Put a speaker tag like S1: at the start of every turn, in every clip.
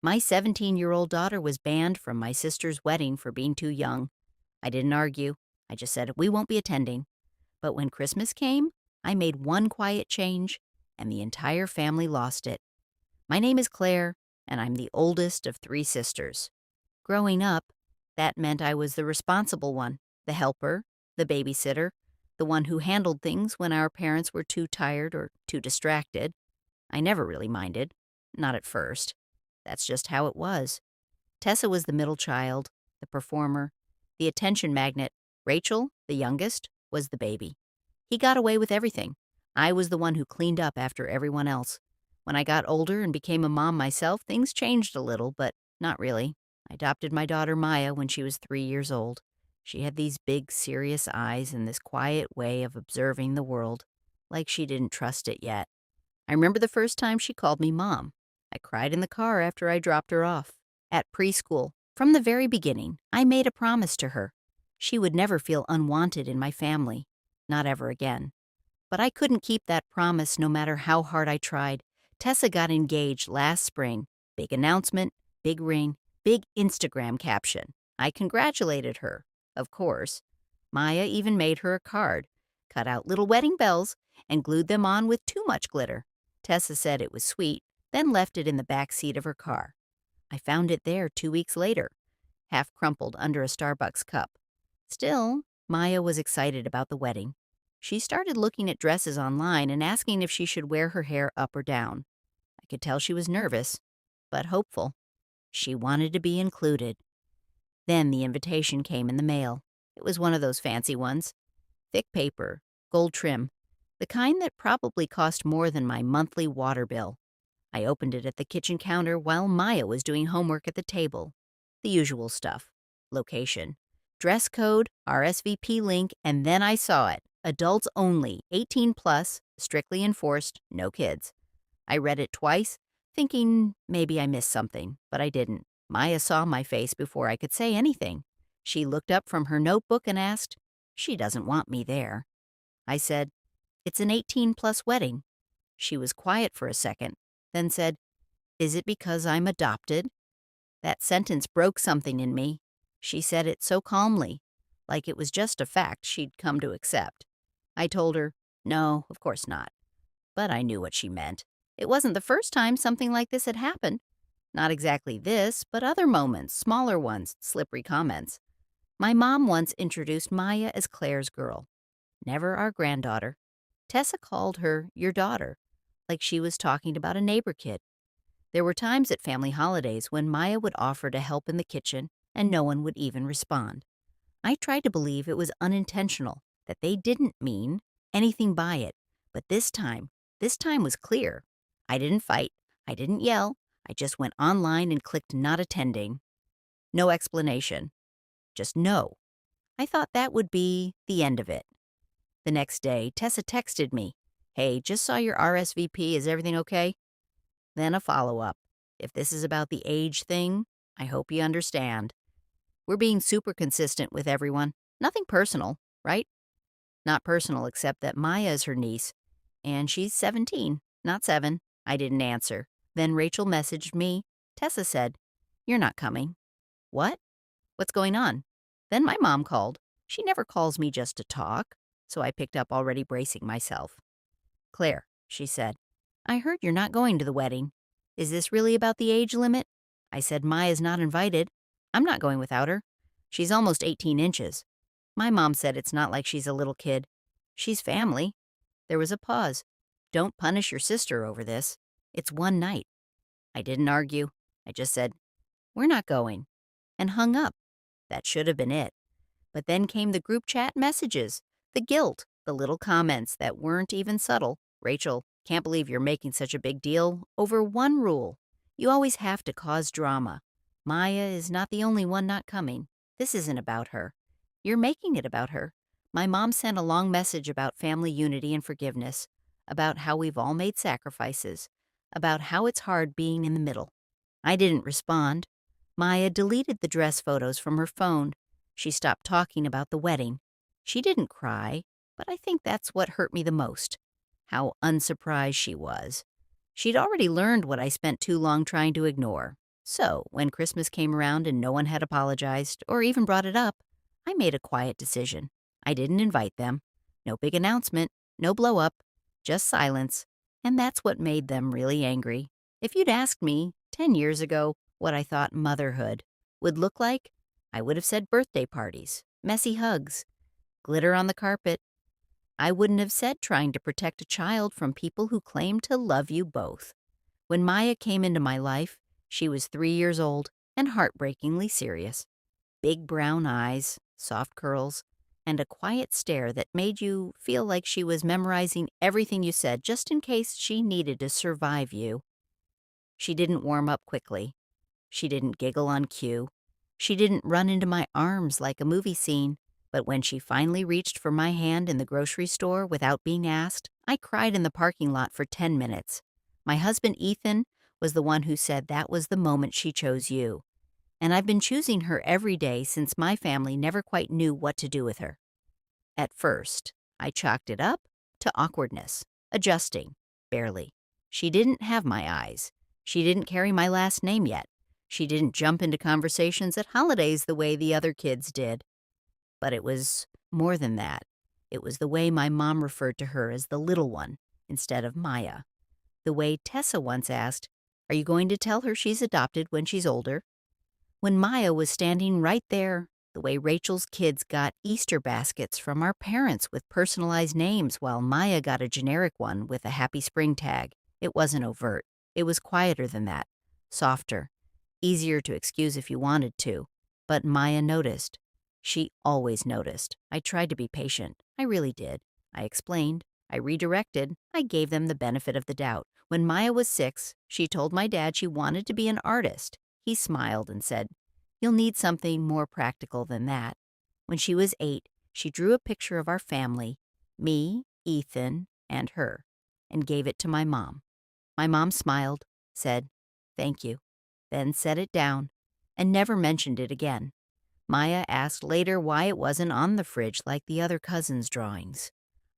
S1: My 17-year-old daughter was banned from my sister's wedding for being too young. I didn't argue. I just said, we won't be attending. But when Christmas came, I made one quiet change, and the entire family lost it. My name is Claire, and I'm the oldest of three sisters. Growing up, that meant I was the responsible one, the helper, the babysitter, the one who handled things when our parents were too tired or too distracted. I never really minded. Not at first. That's just how it was. Tessa was the middle child, the performer, the attention magnet. Rachel, the youngest, was the baby. He got away with everything. I was the one who cleaned up after everyone else. When I got older and became a mom myself, things changed a little, but not really. I adopted my daughter Maya when she was 3 years old. She had these big, serious eyes and this quiet way of observing the world, like she didn't trust it yet. I remember the first time she called me Mom. I cried in the car after I dropped her off. At preschool, from the very beginning, I made a promise to her. She would never feel unwanted in my family. Not ever again. But I couldn't keep that promise no matter how hard I tried. Tessa got engaged last spring. Big announcement, big ring, big Instagram caption. I congratulated her, of course. Maya even made her a card, cut out little wedding bells, and glued them on with too much glitter. Tessa said it was sweet, then left it in the back seat of her car. I found it there 2 weeks later, half crumpled under a Starbucks cup. Still, Maya was excited about the wedding. She started looking at dresses online and asking if she should wear her hair up or down. I could tell she was nervous, but hopeful. She wanted to be included. Then the invitation came in the mail. It was one of those fancy ones. Thick paper, gold trim, the kind that probably cost more than my monthly water bill. I opened it at the kitchen counter while Maya was doing homework at the table. The usual stuff. Location, dress code, RSVP link, and then I saw it. Adults only, 18 plus, strictly enforced, no kids. I read it twice, thinking maybe I missed something, but I didn't. Maya saw my face before I could say anything. She looked up from her notebook and asked, "She doesn't want me there." I said, "It's an 18-plus wedding." She was quiet for a second, then said, "Is it because I'm adopted?" That sentence broke something in me. She said it so calmly, like it was just a fact she'd come to accept. I told her, no, of course not. But I knew what she meant. It wasn't the first time something like this had happened. Not exactly this, but other moments, smaller ones, slippery comments. My mom once introduced Maya as Claire's girl, never our granddaughter. Tessa called her your daughter, like she was talking about a neighbor kid. There were times at family holidays when Maya would offer to help in the kitchen, and no one would even respond. I tried to believe it was unintentional, that they didn't mean anything by it. But this time was clear. I didn't fight. I didn't yell. I just went online and clicked not attending. No explanation. Just no. I thought that would be the end of it. The next day, Tessa texted me, "Hey, just saw your RSVP. Is everything okay?" Then a follow-up. "If this is about the age thing, I hope you understand. We're being super consistent with everyone. Nothing personal, right?" Not personal except that Maya is her niece, and she's 17, not 7. I didn't answer. Then Rachel messaged me. Tessa said, "You're not coming." What? What's going on? Then my mom called. She never calls me just to talk, so I picked up, already bracing myself. "Claire," she said, "I heard you're not going to the wedding. Is this really about the age limit?" I said, "Maya's not invited. I'm not going without her. She's almost 18 inches. My mom said it's not like she's a little kid. She's family." There was a pause. "Don't punish your sister over this. It's one night." I didn't argue. I just said, "We're not going," and hung up. That should have been it. But then came the group chat messages, the guilt, the little comments that weren't even subtle. "Rachel, can't believe you're making such a big deal over one rule. You always have to cause drama. Maya is not the only one not coming. This isn't about her. You're making it about her." My mom sent a long message about family unity and forgiveness, about how we've all made sacrifices, about how it's hard being in the middle. I didn't respond. Maya deleted the dress photos from her phone. She stopped talking about the wedding. She didn't cry, but I think that's what hurt me the most. How unsurprised she was. She'd already learned what I spent too long trying to ignore. So, when Christmas came around and no one had apologized or even brought it up, I made a quiet decision. I didn't invite them. No big announcement, no blow up, just silence. And that's what made them really angry. If you'd asked me 10 years ago what I thought motherhood would look like, I would have said birthday parties, messy hugs, glitter on the carpet. I wouldn't have said trying to protect a child from people who claim to love you both. When Maya came into my life, she was 3 years old and heartbreakingly serious. Big brown eyes, soft curls, and a quiet stare that made you feel like she was memorizing everything you said just in case she needed to survive you. She didn't warm up quickly. She didn't giggle on cue. She didn't run into my arms like a movie scene. But when she finally reached for my hand in the grocery store without being asked, I cried in the parking lot for 10 minutes. My husband, Ethan, was the one who said that was the moment she chose you. And I've been choosing her every day since my family never quite knew what to do with her. At first, I chalked it up to awkwardness, adjusting, barely. She didn't have my eyes. She didn't carry my last name yet. She didn't jump into conversations at holidays the way the other kids did. But it was more than that. It was the way my mom referred to her as the little one instead of Maya. The way Tessa once asked, "Are you going to tell her she's adopted when she's older?" When Maya was standing right there, the way Rachel's kids got Easter baskets from our parents with personalized names while Maya got a generic one with a Happy Spring tag. It wasn't overt. It was quieter than that, softer, easier to excuse if you wanted to. But Maya noticed. She always noticed. I tried to be patient. I really did. I explained. I redirected. I gave them the benefit of the doubt. When Maya was 6, she told my dad she wanted to be an artist. He smiled and said, "You'll need something more practical than that." When she was 8, she drew a picture of our family, me, Ethan, and her, and gave it to my mom. My mom smiled, said, "Thank you," then set it down, and never mentioned it again. Maya asked later why it wasn't on the fridge like the other cousins' drawings.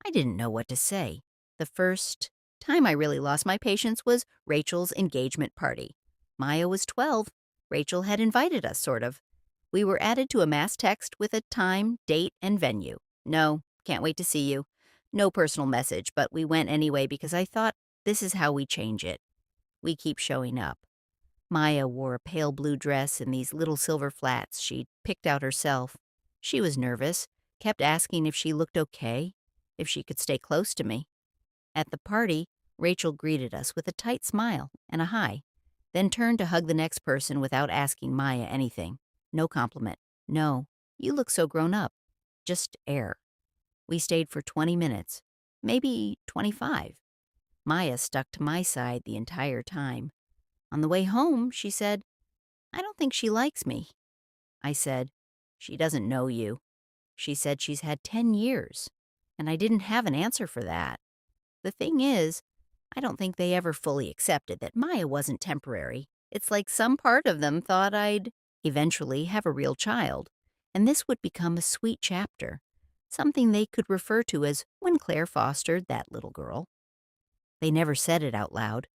S1: I didn't know what to say. The first time I really lost my patience was Rachel's engagement party. Maya was 12. Rachel had invited us, sort of. We were added to a mass text with a time, date, and venue. No, can't wait to see you. No personal message, but we went anyway because I thought this is how we change it. We keep showing up. Maya wore a pale blue dress and these little silver flats she'd picked out herself. She was nervous, kept asking if she looked okay, if she could stay close to me. At the party, Rachel greeted us with a tight smile and a hi, then turned to hug the next person without asking Maya anything. No compliment. No, you look so grown up. Just air. We stayed for 20 minutes, maybe 25. Maya stuck to my side the entire time. On the way home, she said, "I don't think she likes me." I said, "She doesn't know you." She said she's had 10 years, and I didn't have an answer for that. The thing is, I don't think they ever fully accepted that Maya wasn't temporary. It's like some part of them thought I'd eventually have a real child, and this would become a sweet chapter, something they could refer to as when Claire fostered that little girl. They never said it out loud.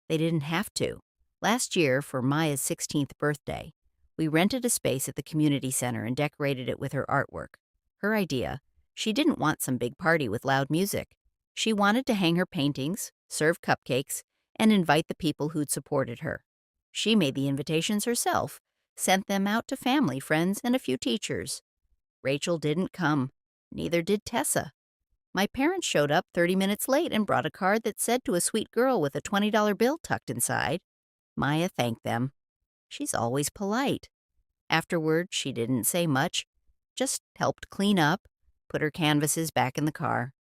S1: They didn't have to. Last year, for Maya's 16th birthday, we rented a space at the community center and decorated it with her artwork. Her idea. She didn't want some big party with loud music. She wanted to hang her paintings, serve cupcakes, and invite the people who'd supported her. She made the invitations herself, sent them out to family, friends, and a few teachers. Rachel didn't come. Neither did Tessa. My parents showed up 30 minutes late and brought a card that said to a sweet girl with a $20 bill tucked inside. Maya thanked them. She's always polite. Afterward, she didn't say much, just helped clean up, put her canvases back in the car.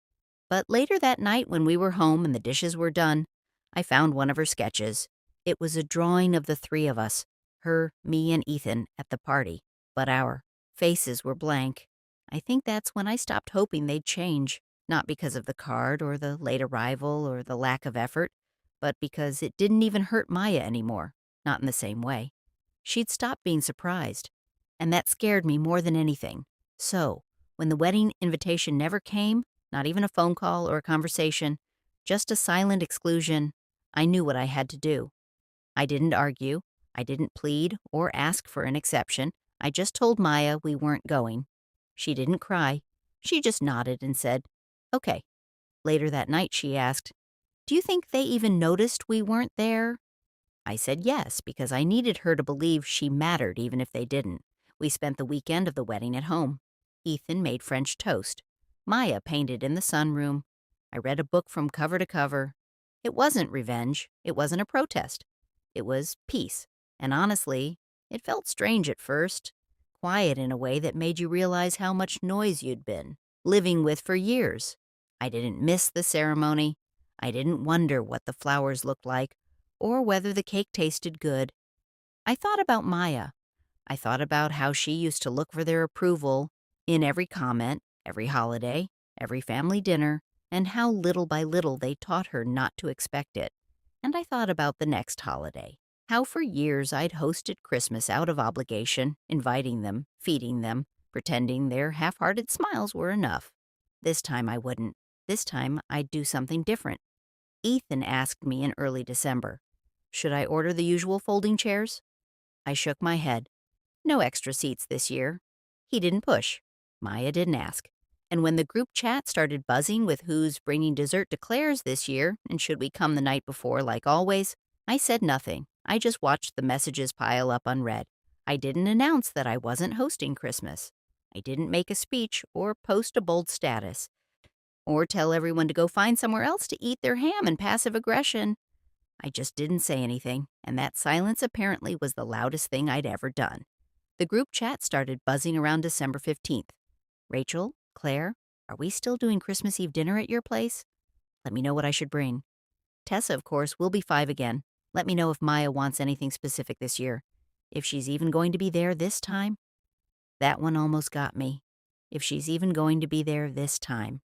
S1: But later that night, when we were home and the dishes were done, I found one of her sketches. It was a drawing of the three of us, her, me, and Ethan, at the party. But our faces were blank. I think that's when I stopped hoping they'd change, not because of the card or the late arrival or the lack of effort, but because it didn't even hurt Maya anymore, not in the same way. She'd stopped being surprised, and that scared me more than anything. So, when the wedding invitation never came, not even a phone call or a conversation, just a silent exclusion, I knew what I had to do. I didn't argue. I didn't plead or ask for an exception. I just told Maya we weren't going. She didn't cry. She just nodded and said, "Okay." Later that night, she asked, "Do you think they even noticed we weren't there?" I said yes, because I needed her to believe she mattered even if they didn't. We spent the weekend of the wedding at home. Ethan made French toast. Maya painted in the sunroom. I read a book from cover to cover. It wasn't revenge. It wasn't a protest. It was peace. And honestly, it felt strange at first. Quiet in a way that made you realize how much noise you'd been living with for years. I didn't miss the ceremony. I didn't wonder what the flowers looked like or whether the cake tasted good. I thought about Maya. I thought about how she used to look for their approval in every comment, every holiday, every family dinner, and how little by little they taught her not to expect it. And I thought about the next holiday. How for years I'd hosted Christmas out of obligation, inviting them, feeding them, pretending their half-hearted smiles were enough. This time I wouldn't. This time I'd do something different. Ethan asked me in early December, "Should I order the usual folding chairs?" I shook my head. No extra seats this year. He didn't push. Maya didn't ask. And when the group chat started buzzing with who's bringing dessert to Claire's this year and should we come the night before like always, I said nothing. I just watched the messages pile up unread. I didn't announce that I wasn't hosting Christmas. I didn't make a speech or post a bold status or tell everyone to go find somewhere else to eat their ham and passive aggression. I just didn't say anything, and that silence apparently was the loudest thing I'd ever done. The group chat started buzzing around December 15th. "Rachel, Claire, are we still doing Christmas Eve dinner at your place? Let me know what I should bring. Tessa, of course, will be 5 again. Let me know if Maya wants anything specific this year. If she's even going to be there this time." That one almost got me. If she's even going to be there this time.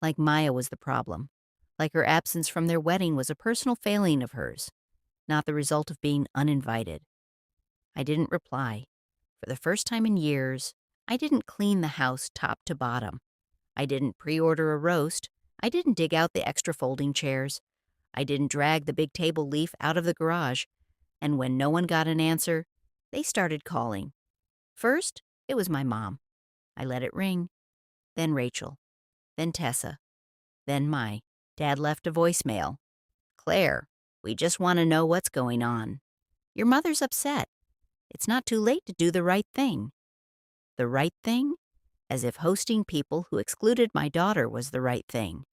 S1: Like Maya was the problem. Like her absence from their wedding was a personal failing of hers, not the result of being uninvited. I didn't reply. For the first time in years, I didn't clean the house top to bottom. I didn't pre-order a roast. I didn't dig out the extra folding chairs. I didn't drag the big table leaf out of the garage. And when no one got an answer, they started calling. First, it was my mom. I let it ring. Then Rachel. Then Tessa. Then my dad left a voicemail. "Claire, we just want to know what's going on. Your mother's upset. It's not too late to do the right thing." The right thing? As if hosting people who excluded my daughter was the right thing.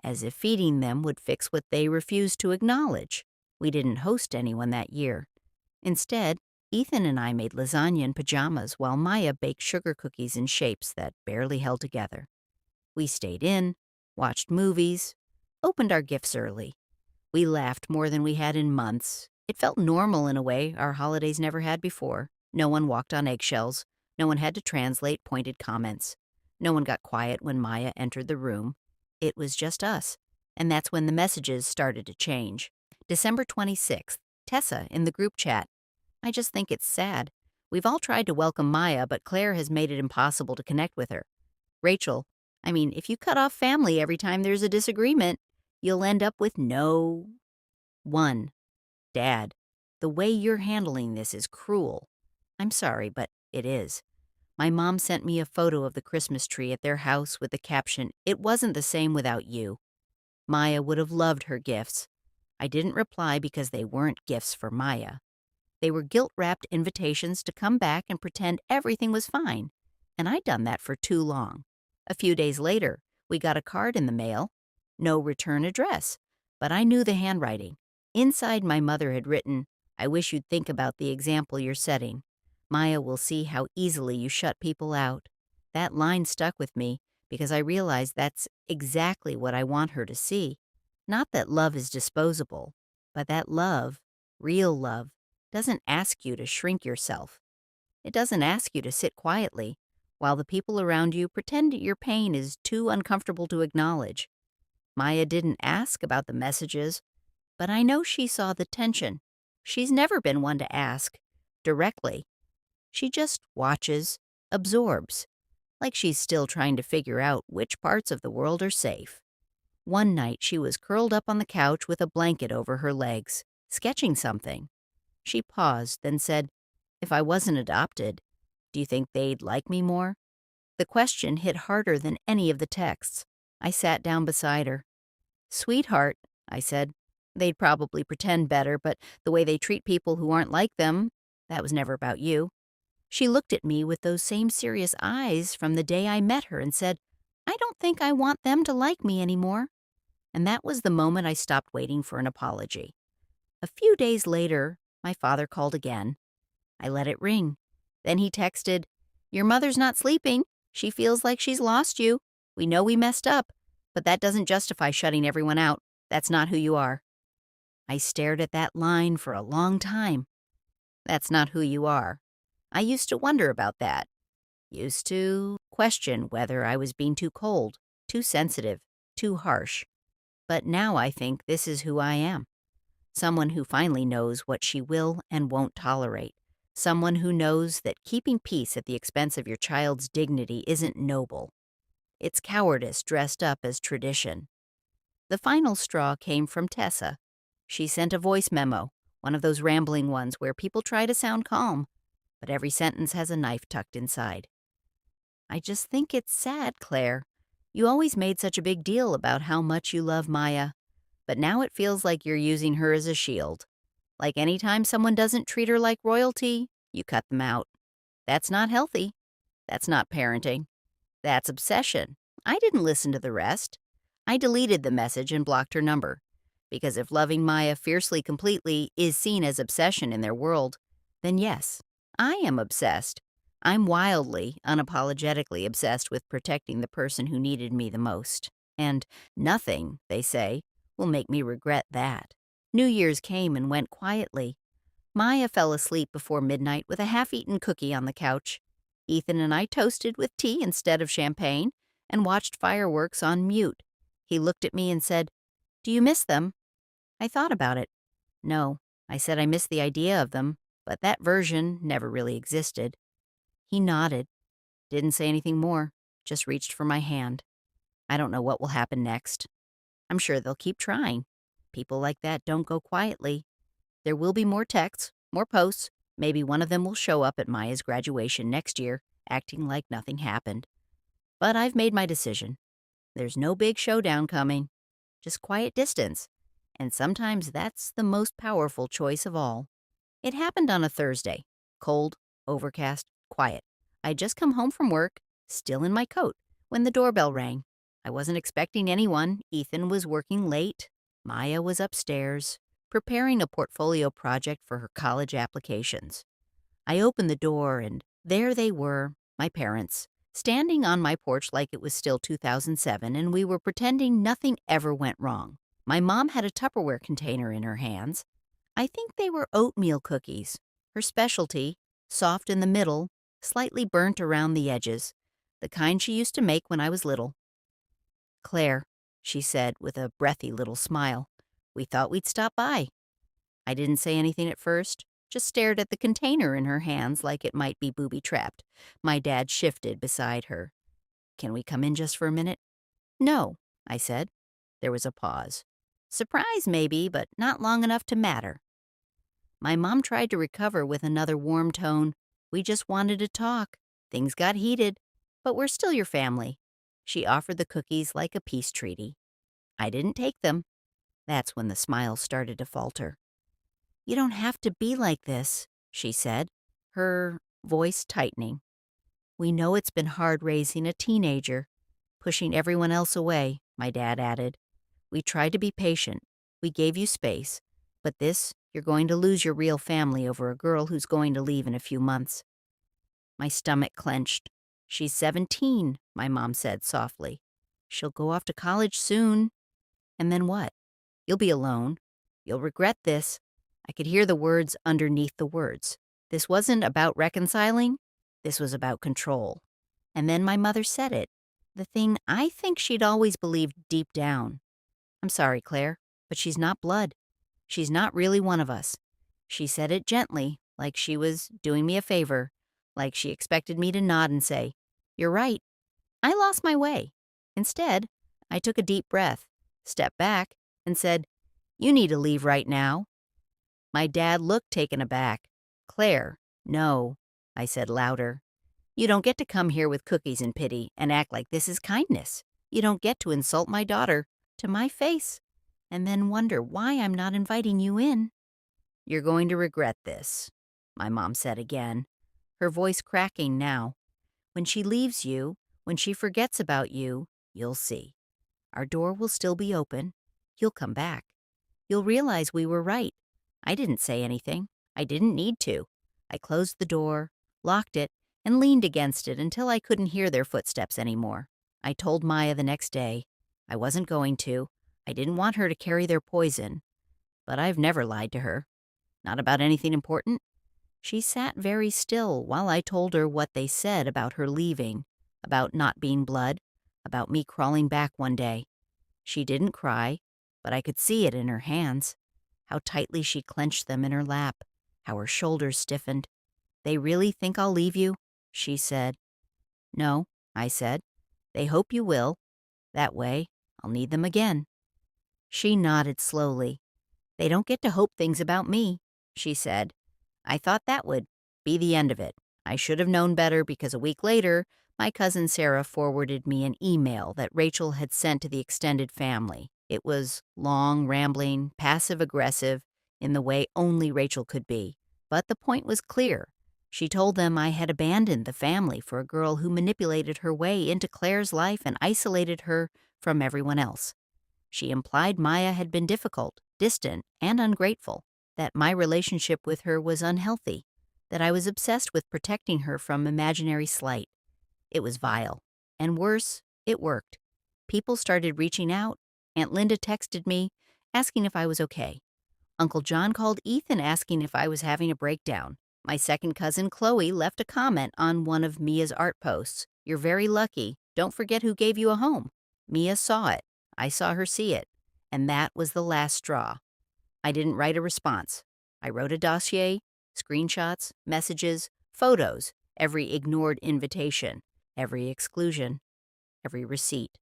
S1: As if feeding them would fix what they refused to acknowledge. We didn't host anyone that year. Instead, Ethan and I made lasagna in pajamas while Maya baked sugar cookies in shapes that barely held together. We stayed in, watched movies, opened our gifts early. We laughed more than we had in months. It felt normal in a way our holidays never had before. No one walked on eggshells. No one had to translate pointed comments. No one got quiet when Maya entered the room. It was just us. And that's when the messages started to change. December 26th, Tessa in the group chat. "I just think it's sad. We've all tried to welcome Maya, but Claire has made it impossible to connect with her. Rachel, I mean, if you cut off family every time there's a disagreement, you'll end up with no one. Dad, the way you're handling this is cruel. I'm sorry, but it is." My mom sent me a photo of the Christmas tree at their house with the caption, "It wasn't the same without you." Maya would have loved her gifts. I didn't reply because they weren't gifts for Maya. They were guilt-wrapped invitations to come back and pretend everything was fine. And I'd done that for too long. A few days later, we got a card in the mail. No return address. But I knew the handwriting. Inside, my mother had written, "I wish you'd think about the example you're setting. Maya will see how easily you shut people out." That line stuck with me because I realized that's exactly what I want her to see. Not that love is disposable, but that love, real love, doesn't ask you to shrink yourself. It doesn't ask you to sit quietly while the people around you pretend your pain is too uncomfortable to acknowledge. Maya didn't ask about the messages, but I know she saw the tension. She's never been one to ask directly. She just watches, absorbs, like she's still trying to figure out which parts of the world are safe. One night she was curled up on the couch with a blanket over her legs, sketching something. She paused, then said, "If I wasn't adopted, do you think they'd like me more?" The question hit harder than any of the texts. I sat down beside her. "Sweetheart," I said, "they'd probably pretend better, but the way they treat people who aren't like them, that was never about you." She looked at me with those same serious eyes from the day I met her and said, "I don't think I want them to like me anymore." And that was the moment I stopped waiting for an apology. A few days later, my father called again. I let it ring. Then he texted, "Your mother's not sleeping. She feels like she's lost you. We know we messed up, but that doesn't justify shutting everyone out. That's not who you are." I stared at that line for a long time. That's not who you are. I used to wonder about that. Used to question whether I was being too cold, too sensitive, too harsh. But now I think this is who I am. Someone who finally knows what she will and won't tolerate. Someone who knows that keeping peace at the expense of your child's dignity isn't noble. It's cowardice dressed up as tradition. The final straw came from Tessa. She sent a voice memo, one of those rambling ones where people try to sound calm, but every sentence has a knife tucked inside. "I just think it's sad, Claire. You always made such a big deal about how much you love Maya, but now it feels like you're using her as a shield. Like anytime someone doesn't treat her like royalty, you cut them out. That's not healthy. That's not parenting. That's obsession." I didn't listen to the rest. I deleted the message and blocked her number. Because if loving Maya fiercely completely is seen as obsession in their world, then yes, I am obsessed. I'm wildly, unapologetically obsessed with protecting the person who needed me the most. And nothing, they say, will make me regret that. New Year's came and went quietly. Maya fell asleep before midnight with a half-eaten cookie on the couch. Ethan and I toasted with tea instead of champagne and watched fireworks on mute. He looked at me and said, "Do you miss them?" I thought about it. No, I said I missed the idea of them, but that version never really existed. He nodded, didn't say anything more, just reached for my hand. I don't know what will happen next. I'm sure they'll keep trying. People like that don't go quietly. There will be more texts, more posts. Maybe one of them will show up at Maya's graduation next year, acting like nothing happened. But I've made my decision. There's no big showdown coming, just quiet distance. And sometimes that's the most powerful choice of all. It happened on a Thursday. Cold, overcast, quiet. I'd just come home from work, still in my coat, when the doorbell rang. I wasn't expecting anyone. Ethan was working late. Maya was upstairs, preparing a portfolio project for her college applications. I opened the door, and there they were, my parents, standing on my porch like it was still 2007, and we were pretending nothing ever went wrong. My mom had a Tupperware container in her hands. I think they were oatmeal cookies, her specialty, soft in the middle, slightly burnt around the edges, the kind she used to make when I was little. "Claire," she said with a breathy little smile, "we thought we'd stop by." I didn't say anything at first, just stared at the container in her hands like it might be booby-trapped. My dad shifted beside her. "Can we come in just for a minute?" "No," I said. There was a pause. Surprise, maybe, but not long enough to matter. My mom tried to recover with another warm tone. "We just wanted to talk. Things got heated, but we're still your family." She offered the cookies like a peace treaty. I didn't take them. That's when the smile started to falter. "You don't have to be like this," she said, her voice tightening. "We know it's been hard raising a teenager, pushing everyone else away," my dad added. "We tried to be patient. We gave you space. But this, you're going to lose your real family over a girl who's going to leave in a few months." My stomach clenched. "She's 17, my mom said softly. "She'll go off to college soon. And then what? You'll be alone. You'll regret this." I could hear the words underneath the words. This wasn't about reconciling. This was about control. And then my mother said it, the thing I think she'd always believed deep down. "I'm sorry, Claire, but she's not blood. She's not really one of us." She said it gently, like she was doing me a favor, like she expected me to nod and say, "You're right." I lost my way. Instead, I took a deep breath, stepped back, and said, "You need to leave right now." My dad looked taken aback. Claire, no, I said louder. You don't get to come here with cookies and pity and act like this is kindness. You don't get to insult my daughter to my face and then wonder why I'm not inviting you in. You're going to regret this, my mom said again, her voice cracking now. When she leaves you, when she forgets about you, you'll see. Our door will still be open. You'll come back. You'll realize we were right. I didn't say anything. I didn't need to. I closed the door, locked it, and leaned against it until I couldn't hear their footsteps anymore. I told Maya the next day. I wasn't going to. I didn't want her to carry their poison. But I've never lied to her. Not about anything important. She sat very still while I told her what they said about her leaving, about not being blood, about me crawling back one day. She didn't cry, but I could see it in her hands, how tightly she clenched them in her lap, how her shoulders stiffened. They really think I'll leave you? She said. No, I said. They hope you will. That way, I'll need them again. She nodded slowly. They don't get to hope things about me, she said. I thought that would be the end of it. I should have known better because a week later, my cousin Sarah forwarded me an email that Rachel had sent to the extended family. It was long, rambling, passive-aggressive, in the way only Rachel could be. But the point was clear. She told them I had abandoned the family for a girl who manipulated her way into Claire's life and isolated her from everyone else. She implied Maya had been difficult, distant, and ungrateful, that my relationship with her was unhealthy, that I was obsessed with protecting her from imaginary slight. It was vile. And worse, it worked. People started reaching out. Aunt Linda texted me, asking if I was okay. Uncle John called Ethan asking if I was having a breakdown. My second cousin Chloe left a comment on one of Mia's art posts. You're very lucky. Don't forget who gave you a home. Mia saw it. I saw her see it. And that was the last straw. I didn't write a response. I wrote a dossier, screenshots, messages, photos, every ignored invitation, every exclusion, every receipt.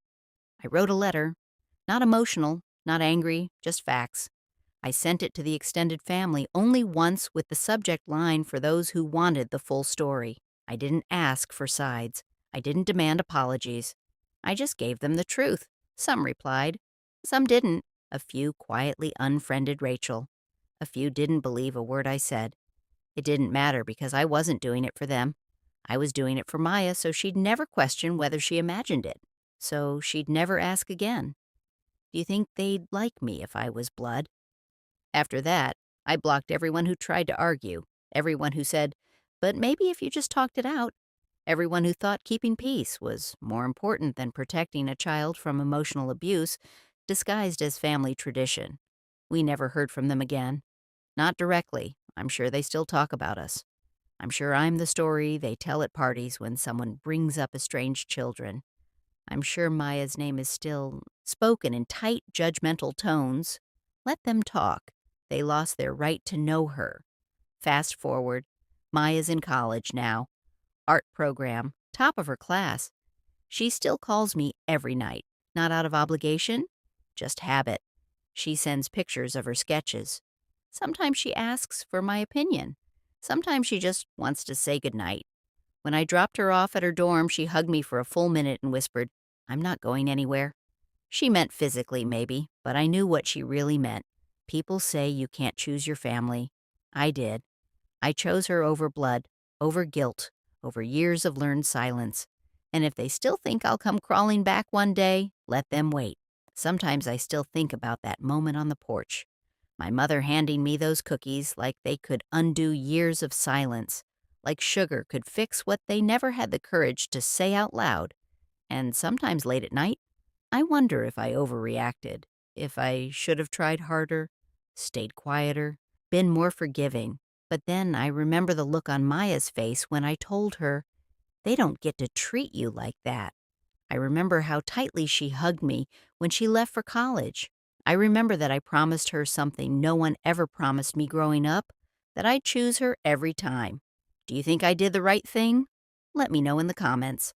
S1: I wrote a letter. Not emotional, not angry, just facts. I sent it to the extended family only once with the subject line for those who wanted the full story. I didn't ask for sides. I didn't demand apologies. I just gave them the truth. Some replied. Some didn't. A few quietly unfriended Rachel. A few didn't believe a word I said. It didn't matter because I wasn't doing it for them. I was doing it for Maya so she'd never question whether she imagined it. So she'd never ask again. Do you think they'd like me if I was blood? After that, I blocked everyone who tried to argue, everyone who said, but maybe if you just talked it out, everyone who thought keeping peace was more important than protecting a child from emotional abuse disguised as family tradition. We never heard from them again. Not directly. I'm sure they still talk about us. I'm sure I'm the story they tell at parties when someone brings up estranged children. I'm sure Maya's name is still spoken in tight, judgmental tones. Let them talk. They lost their right to know her. Fast forward. Maya's in college now. Art program. Top of her class. She still calls me every night. Not out of obligation, just habit. She sends pictures of her sketches. Sometimes she asks for my opinion. Sometimes she just wants to say goodnight. When I dropped her off at her dorm, she hugged me for a full minute and whispered, I'm not going anywhere. She meant physically, maybe, but I knew what she really meant. People say you can't choose your family. I did. I chose her over blood, over guilt, over years of learned silence. And if they still think I'll come crawling back one day, let them wait. Sometimes I still think about that moment on the porch. My mother handing me those cookies like they could undo years of silence, like sugar could fix what they never had the courage to say out loud. And sometimes late at night, I wonder if I overreacted, if I should have tried harder, stayed quieter, been more forgiving. But then I remember the look on Maya's face when I told her, they don't get to treat you like that. I remember how tightly she hugged me when she left for college. I remember that I promised her something no one ever promised me growing up, that I'd choose her every time. Do you think I did the right thing? Let me know in the comments.